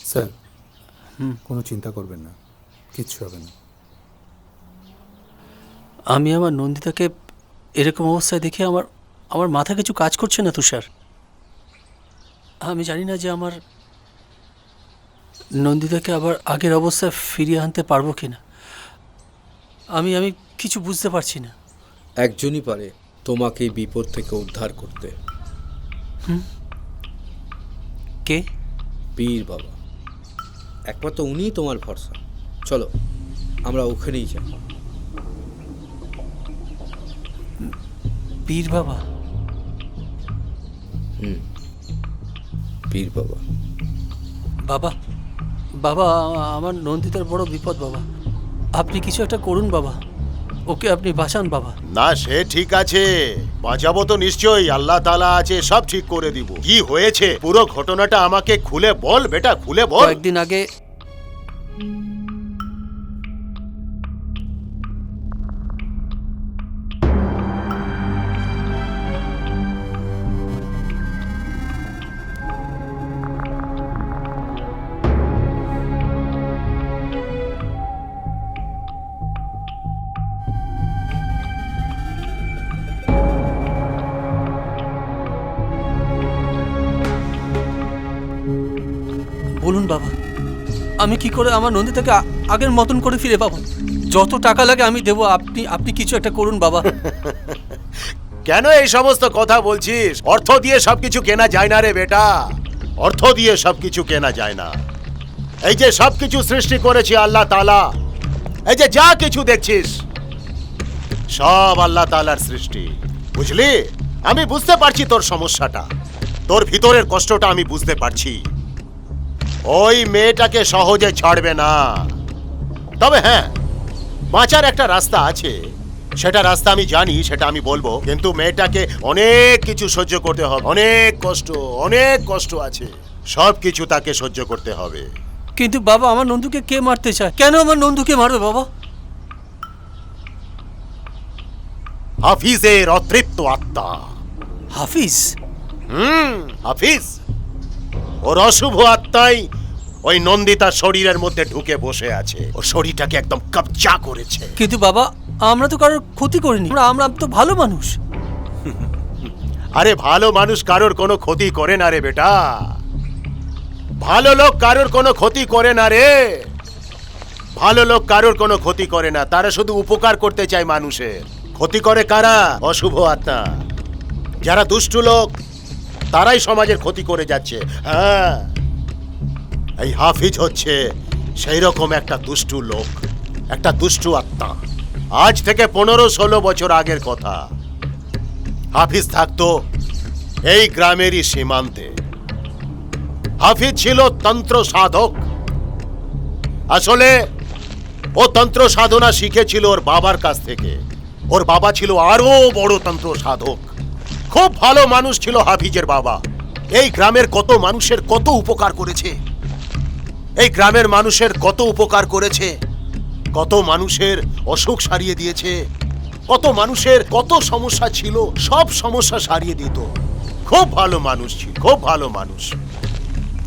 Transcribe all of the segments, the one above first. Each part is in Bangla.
স্যার কোনো চিন্তা করবেন না, কিচ্ছু হবে না। আমি আমার নন্দিতাকে এরকম অবস্থায় দেখে আমার আমার মাথা কিছু কাজ করছে না তুষার। আমি জানি না যে আমার নন্দিতাকে আবার আগের অবস্থায় ফিরিয়ে আনতে পারবো কিনা। আমি আমি কিছু বুঝতে পারছি না। একজনই পারে তোমাকে এই বিপদ থেকে উদ্ধার করতে। কে? পীর বাবা, একমাত্র উনিই তোমার ভরসা। চলো আমরা ওখানেই যাই। পীর বাবা? পীর বাবা। বাবা, বাবা আমার নন্দিতার বড় বিপদ বাবা, আপনি কিছু একটা করুন বাবা, ওকে আপনি বাঁচান বাবা। না সে ঠিক আছে, বাঁচাবো তো নিশ্চয়ই, আল্লাহ তাআলা আছে, সব ঠিক করে দিব। কি হয়েছে পুরো ঘটনাটা আমাকে খুলে বল বেটা, খুলে বল। কয়েকদিন আগে বলুন বাবা, আমি কি করে আমার নন্দিতাকে আগের মতন করে ফিরে পাবো? যত টাকা লাগে আমি দেবো, আপনি আপনি কিছু একটা করুন বাবা। কেন এই সমস্ত কথা বলছিস? অর্থ দিয়ে সবকিছু কেনা যায় না রে বেটা, অর্থ দিয়ে সবকিছু কেনা যায় না। এই যে সবকিছু সৃষ্টি করেছে আল্লাহ তাআলা, এই যে যা কিছু দেখছিস সব আল্লাহ তাআলার সৃষ্টি, বুঝলি? আমি বুঝতে পারছি তোর সমস্যাটা, তোর ভিতরের কষ্টটা আমি বুঝতে পারছি। ওই মেয়েটাকে সহজে ছাড়বে না, তবে হ্যাঁ বাঁচার একটা রাস্তা আছে, সেটা রাস্তা আমি জানি, সেটা আমি বলবো। কিন্তু মেয়েটাকে অনেক কিছু সহ্য করতে হবে, অনেক কষ্ট আছে, সব কিছু তাকে সহ্য করতে হবে। কিন্তু বাবা আমার নন্দুকে কে মারতে চায়? কেন আমার নন্দুকে মারবে বাবা? হাফিজের অতৃপ্ত আত্মা। হাফিজ? হাফিজ, ওর অশুভ আত্মাই ওই নন্দিতার শরীরের মধ্যে ঢুকে বসে আছে, ওর শরীরটাকে একদম কবজা করেছে। কিন্তু বাবা আমরা তো কারোর ক্ষতি করিনি, আমরা তো ভালো মানুষ। আরে ভালো মানুষ কারোর কোনো ক্ষতি করে না রে বেটা, ভালো লোক কারোর কোনো ক্ষতি করে না রে, ভালো লোক কারোর কোনো ক্ষতি করে না, তারা শুধু উপকার করতে চায় মানুষের। ক্ষতি করে কারা? অশুভ আত্মা, যারা দুষ্টু লোক, তারাই সমাজের ক্ষতি করে যাচ্ছে। হ্যাঁ, এই হাফিজ হচ্ছে সেই রকম একটা দুষ্টু লোক, একটা দুষ্টু আত্মা। আজ থেকে 15-16 বছর আগের কথা, হাফিজ থাকতো এই গ্রামেরই সীমান্তে। হাফিজ ছিল তন্ত্র সাধক। আসলে ও তন্ত্র সাধনা শিখেছিল ওর বাবার কাছ থেকে। ওর বাবা ছিল আরো বড় তন্ত্র সাধক, খুব ভালো মানুষ ছিল হাফিজের বাবা। এই গ্রামের কত মানুষের কত উপকার করেছে, এই গ্রামের মানুষের কত উপকার করেছে, কত মানুষের অসুখ সারিয়ে দিয়েছে, কত মানুষের কত সমস্যা ছিল, সব সমস্যা সারিয়ে দিত। খুব ভালো মানুষ ছিল, খুব ভালো মানুষ।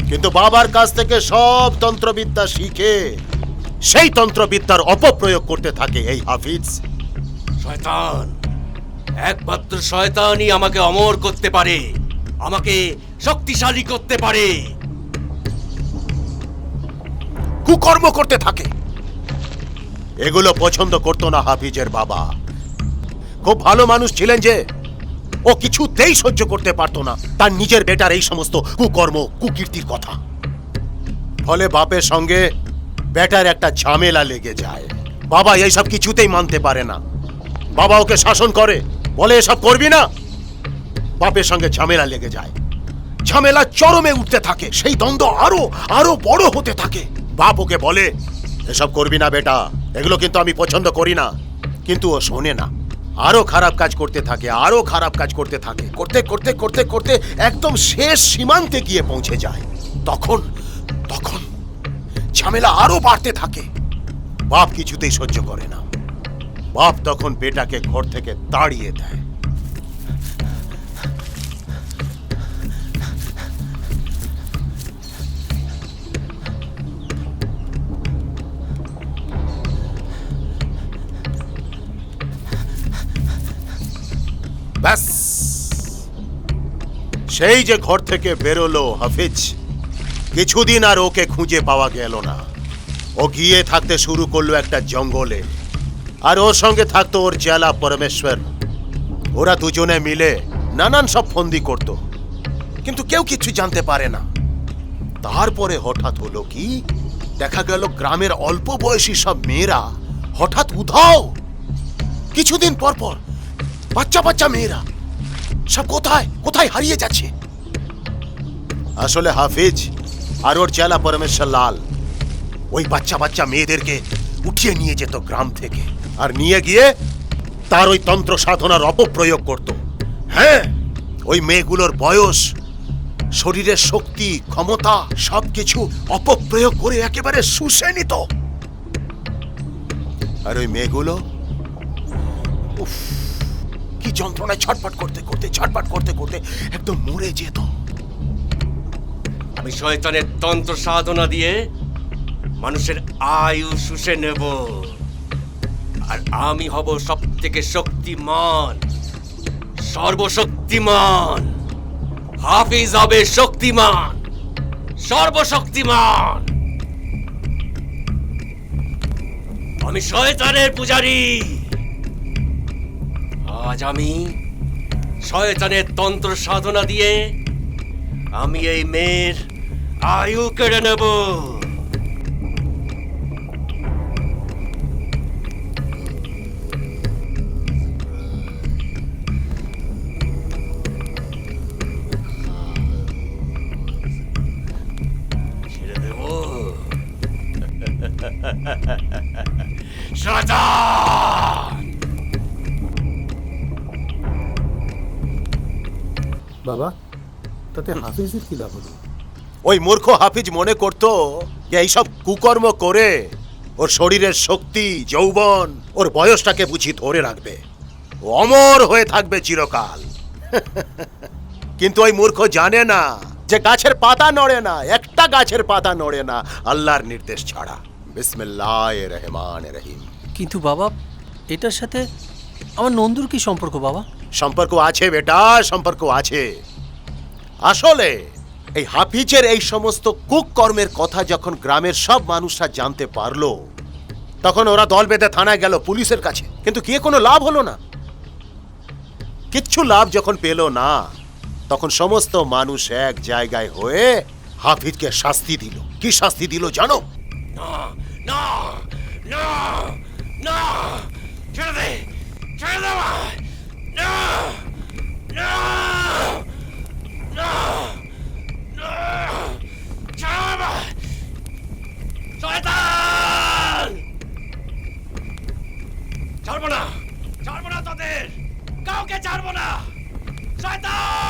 কিন্তু বাবার কাছ থেকে সব তন্ত্রবিদ্যা শিখে সেই তন্ত্রবিদ্যার অপপ্রয়োগ করতে থাকে এই হাফিজ। শয়তান, একমাত্র শয়তানই আমাকে অমর করতে পারে, আমাকে শক্তিশালী করতে পারে। কুকর্ম করতে থাকে, এগুলো পছন্দ করতো না হাফিজের বাবা। খুব ভালো মানুষ ছিলেন যে, ও কিছুতেই সহ্য করতে পারতো না তার নিজের বেটার এই সমস্ত কুকর্ম কুকীর্তির কথা। ফলে বাপের সঙ্গে বেটার একটা ঝামেলা লেগে যায়। বাবা এইসব কিছুতেই মানতে পারে না, বাবা ওকে শাসন করে, বলে এসব করবি না। বাপের সঙ্গে ঝামেলা লেগে যায়, ঝামেলা চরমে উঠতে থাকে, সেই দ্বন্দ্ব আরো আরো বড় হতে থাকে। বাপ ওকে বলে এসব করবি না বেটা, এগুলো কিন্তু আমি পছন্দ করি না। কিন্তু ও শোনে না, আরো খারাপ কাজ করতে থাকে, আরো খারাপ কাজ করতে থাকে, করতে করতে করতে করতে একদম শেষ সীমান্তে গিয়ে পৌঁছে যায়। তখন তখন ঝামেলা আরো বাড়তে থাকে। বাপ কিছুতেই সহ্য করে না, বাপ তখন বেটাকে ঘর থেকে তাড়িয়ে দেয়। সেই যে ঘর থেকে বেরোলো হাফিজ, কিছুদিন আর ওকে খুঁজে পাওয়া গেল না। ও গিয়ে থাকতে শুরু করলো একটা জঙ্গলে, আর ওর সঙ্গে থাকতো ওর চেলা পরমেশ্বর। ওরা দুজনে মিলে নানান সব ফন্দি করত, কিন্তু কেউ কিছু জানতে পারে না। তারপরে হঠাৎ হলো কি, দেখা গেল গ্রামের অল্প বয়সী সব মেয়েরা হঠাৎ উধাও। কিছুদিন পর পর বাচ্চা বাচ্চা মেয়েরা সব কোথায় কোথায় হারিয়ে যাচ্ছে। আসলে হাফিজ আর ওর চেলা পরমেশ্বর লাল ওই বাচ্চা বাচ্চা মেয়েদেরকে উঠিয়ে নিয়ে যেত গ্রাম থেকে, আর নিয়ে গিয়ে তার ওই তন্ত্র সাধনার অপপ্রয়োগ করত। হ্যাঁ, ওই মেয়েগুলোর বয়স, শরীরের শক্তি, ক্ষমতা সবকিছু অপপ্রয়োগ করে একেবারে শুষে নিত। আর ওই মেয়েগুলো উফ, কি যন্ত্রণায় ছটফট করতে করতে একদম মরে যেত। আমি শয়তানের তন্ত্র সাধনা দিয়ে মানুষের আয়ু শুষে নেব, আর আমি হব সব থেকে শক্তিমান, সর্বশক্তিমান। হাফিজ হবে শক্তিমান, সর্বশক্তিমান। আমি শয়তানের পূজারী। আজ আমি শয়তানের তন্ত্র সাধনা দিয়ে আমি এই মেয়ের আয়ু কেড়ে নেব। ছেড়ে দেব। শয়তান! বাবা, তাতে হাফিজের কি লাভ হলো? ওই মূর্খ হাফিজ মনে করত যে এইসব কুকর্ম করে ওর শরীরের শক্তি, যৌবন, ওর বয়সটাকে বুঝি ধরে রাখবে, ও অমর হয়ে থাকবে চিরকাল। কিন্তু ওই মূর্খ জানে না যে গাছের পাতা নড়ে না, একটা গাছের পাতা নড়ে না আল্লাহর নির্দেশ ছাড়া। বিসমিল্লাহির রহমানির রহিম। কিন্তু বাবা, এটার সাথে আমার নন্দুর কি সম্পর্ক বাবা? সম্পর্ক আছে বেটা, সম্পর্ক আছে। আসলে এই হাফিজের এই সমস্ত কুকর্মের কথা যখন গ্রামের সব মানুষরা জানতে পারলো, তখন ওরা দল বেঁধে থানায় গেল, পুলিশের কাছে, কিন্তু কি কোনো লাভ হলো না। কিচ্ছু লাভ যখন পেল না, তখন সমস্ত মানুষ এক জায়গায় হয়ে হাফিজকে শাস্তি দিল। কি শাস্তি দিল জানো? না না না না, ছেড়ে দে, ছেড়ে দে আমায়। না না না না, ছাড়ো আমায়। শয়তান! ছাড়বো না, ছাড়বো না তোদের, কাউকে ছাড়বো না। শয়তান!